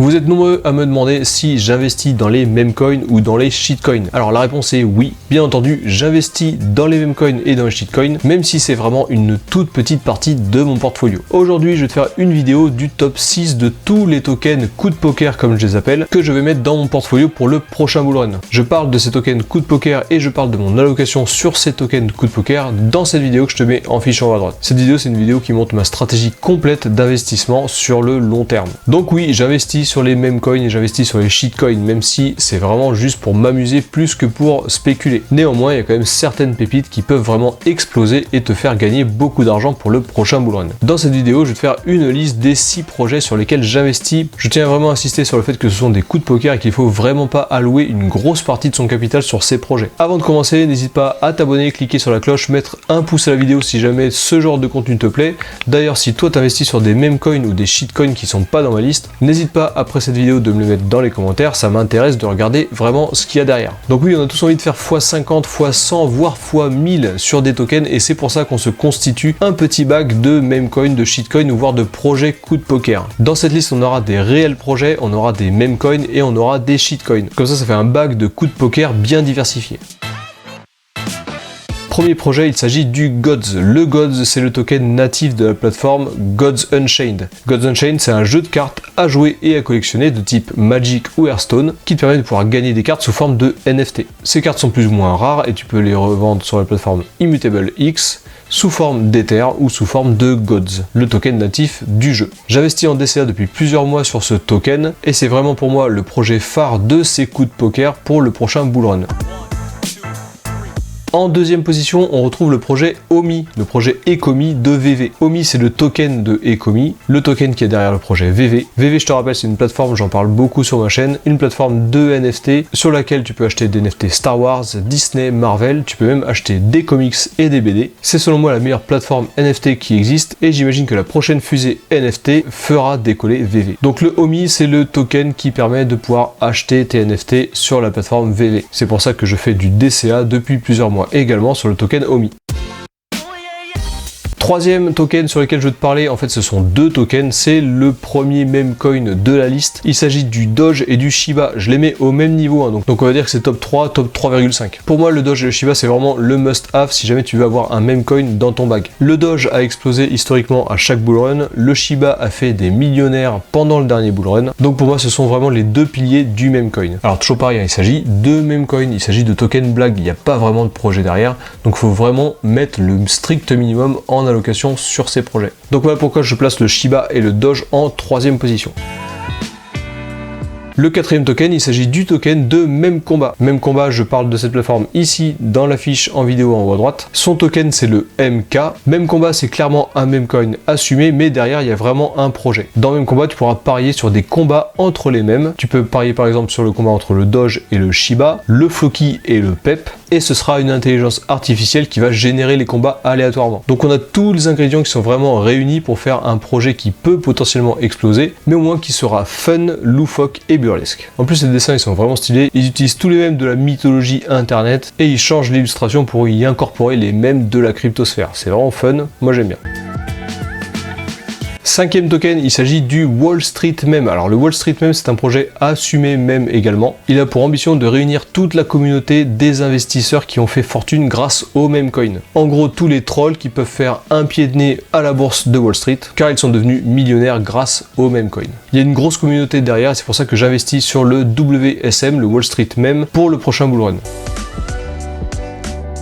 Vous êtes nombreux à me demander si j'investis dans les meme coins ou dans les shitcoins. Alors la réponse est oui, bien entendu, j'investis dans les meme coins et dans les shitcoins, même si c'est vraiment une toute petite partie de mon portfolio. Aujourd'hui, je vais te faire une vidéo du top 6 de tous les tokens coup de poker, comme je les appelle, que je vais mettre dans mon portfolio pour le prochain bull run. Je parle de ces tokens coup de poker et je parle de mon allocation sur ces tokens coup de poker dans cette vidéo que je te mets en fiche en haut à droite. Cette vidéo, c'est une vidéo qui montre ma stratégie complète d'investissement sur le long terme. Donc oui, j'investis sur les meme coins et j'investis sur les shitcoins, même si c'est vraiment juste pour m'amuser plus que pour spéculer. Néanmoins, il y a quand même certaines pépites qui peuvent vraiment exploser et te faire gagner beaucoup d'argent pour le prochain bull run. Dans cette vidéo, je vais te faire une liste des 6 projets sur lesquels j'investis. Je tiens vraiment à insister sur le fait que ce sont des coups de poker et qu'il faut vraiment pas allouer une grosse partie de son capital sur ces projets. Avant de commencer, n'hésite pas à t'abonner, cliquer sur la cloche, mettre un pouce à la vidéo si jamais ce genre de contenu te plaît. D'ailleurs, si toi t'investis sur des meme coins ou des shitcoins qui sont pas dans ma liste, n'hésite pas après cette vidéo de me le mettre dans les commentaires, ça m'intéresse de regarder vraiment ce qu'il y a derrière. Donc oui, on a tous envie de faire x50, x100, voire x1000 sur des tokens et c'est pour ça qu'on se constitue un petit bag de meme coins, de shitcoins ou voire de projets coup de poker. Dans cette liste, on aura des réels projets, on aura des meme coins et on aura des shitcoins. Comme ça fait un bag de coups de poker bien diversifié. Premier projet, il s'agit du Gods. Le Gods, c'est le token natif de la plateforme Gods Unchained. Gods Unchained, c'est un jeu de cartes à jouer et à collectionner de type Magic ou Hearthstone qui te permet de pouvoir gagner des cartes sous forme de NFT. Ces cartes sont plus ou moins rares et tu peux les revendre sur la plateforme Immutable X sous forme d'Ether ou sous forme de Gods, le token natif du jeu. J'investis en DCA depuis plusieurs mois sur ce token et c'est vraiment pour moi le projet phare de ces coups de poker pour le prochain bull run. En deuxième position, on retrouve le projet Omi, le projet Ecomi de VV. Omi, c'est le token de Ecomi, le token qui est derrière le projet VV. VV, je te rappelle, c'est une plateforme, j'en parle beaucoup sur ma chaîne, une plateforme de NFT sur laquelle tu peux acheter des NFT Star Wars, Disney, Marvel, tu peux même acheter des comics et des BD. C'est selon moi la meilleure plateforme NFT qui existe et j'imagine que la prochaine fusée NFT fera décoller VV. Donc le Omi, c'est le token qui permet de pouvoir acheter tes NFT sur la plateforme VV. C'est pour ça que je fais du DCA depuis plusieurs mois. Également sur le token Omi. Troisième token sur lequel je veux te parler, en fait ce sont deux tokens, c'est le premier meme coin de la liste. Il s'agit du Doge et du Shiba, je les mets au même niveau, hein, donc on va dire que c'est top 3, top 3,5. Pour moi le Doge et le Shiba c'est vraiment le must have si jamais tu veux avoir un meme coin dans ton bag. Le Doge a explosé historiquement à chaque bull run, le Shiba a fait des millionnaires pendant le dernier bull run, donc pour moi ce sont vraiment les deux piliers du meme coin. Alors toujours pareil, hein, il s'agit de meme coin, il s'agit de token blague, il n'y a pas vraiment de projet derrière, donc il faut vraiment mettre le strict minimum en allocation sur ces projets. Donc voilà pourquoi je place le Shiba et le Doge en troisième position. Le quatrième token, il s'agit du token de Meme Combat. Meme Combat, je parle de cette plateforme ici dans la fiche en vidéo en haut à droite. Son token, c'est le MK. Meme Combat, c'est clairement un meme coin assumé, mais derrière, il y a vraiment un projet. Dans Meme Combat, tu pourras parier sur des combats entre les mêmes. Tu peux parier par exemple sur le combat entre le Doge et le Shiba, le Floki et le Pep. Et ce sera une intelligence artificielle qui va générer les combats aléatoirement. Donc on a tous les ingrédients qui sont vraiment réunis pour faire un projet qui peut potentiellement exploser, mais au moins qui sera fun, loufoque et burlesque. En plus, les dessins ils sont vraiment stylés, ils utilisent tous les mêmes de la mythologie internet et ils changent l'illustration pour y incorporer les mêmes de la cryptosphère. C'est vraiment fun, moi j'aime bien. Cinquième token, il s'agit du Wall Street Meme. Alors le Wall Street Meme, c'est un projet assumé meme également. Il a pour ambition de réunir toute la communauté des investisseurs qui ont fait fortune grâce au meme coin. En gros, tous les trolls qui peuvent faire un pied de nez à la bourse de Wall Street, car ils sont devenus millionnaires grâce au meme coin. Il y a une grosse communauté derrière, c'est pour ça que j'investis sur le WSM, le Wall Street Meme, pour le prochain bull run.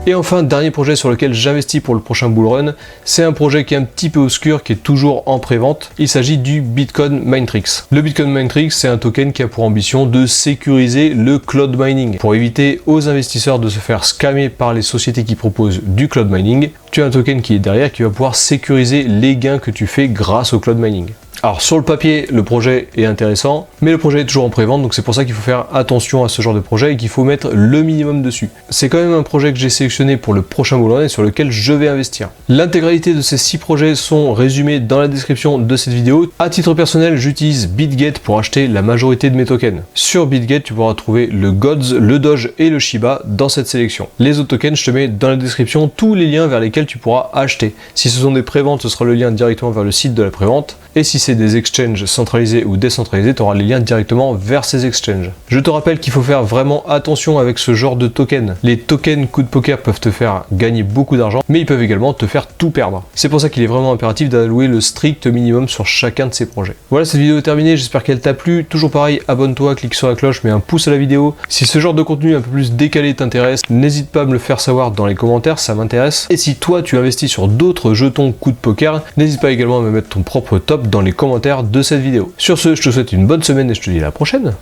Et enfin, dernier projet sur lequel j'investis pour le prochain bull run, c'est un projet qui est un petit peu obscur, qui est toujours en pré-vente. Il s'agit du Bitcoin Minetrix. Le Bitcoin Minetrix, c'est un token qui a pour ambition de sécuriser le cloud mining. Pour éviter aux investisseurs de se faire scammer par les sociétés qui proposent du cloud mining, tu as un token qui est derrière qui va pouvoir sécuriser les gains que tu fais grâce au cloud mining. Alors sur le papier, le projet est intéressant, mais le projet est toujours en pré-vente, donc c'est pour ça qu'il faut faire attention à ce genre de projet et qu'il faut mettre le minimum dessus. C'est quand même un projet que j'ai sélectionné pour le prochain bull run et sur lequel je vais investir. L'intégralité de ces 6 projets sont résumés dans la description de cette vidéo. À titre personnel, j'utilise BitGet pour acheter la majorité de mes tokens. Sur BitGet, tu pourras trouver le Gods, le Doge et le Shiba dans cette sélection. Les autres tokens, je te mets dans la description tous les liens vers lesquels tu pourras acheter. Si ce sont des préventes, ce sera le lien directement vers le site de la prévente. Et si c'est c'est des exchanges centralisés ou décentralisés, tu auras les liens directement vers ces exchanges. Je te rappelle qu'il faut faire vraiment attention avec ce genre de tokens. Les tokens coup de poker peuvent te faire gagner beaucoup d'argent, mais ils peuvent également te faire tout perdre. C'est pour ça qu'il est vraiment impératif d'allouer le strict minimum sur chacun de ces projets. Voilà, cette vidéo est terminée, j'espère qu'elle t'a plu. Toujours pareil, abonne-toi, clique sur la cloche, mets un pouce à la vidéo. Si ce genre de contenu un peu plus décalé t'intéresse, n'hésite pas à me le faire savoir dans les commentaires, ça m'intéresse. Et si toi tu investis sur d'autres jetons coup de poker, n'hésite pas également à me mettre ton propre top dans les commentaires de cette vidéo. Sur ce, je te souhaite une bonne semaine et je te dis à la prochaine.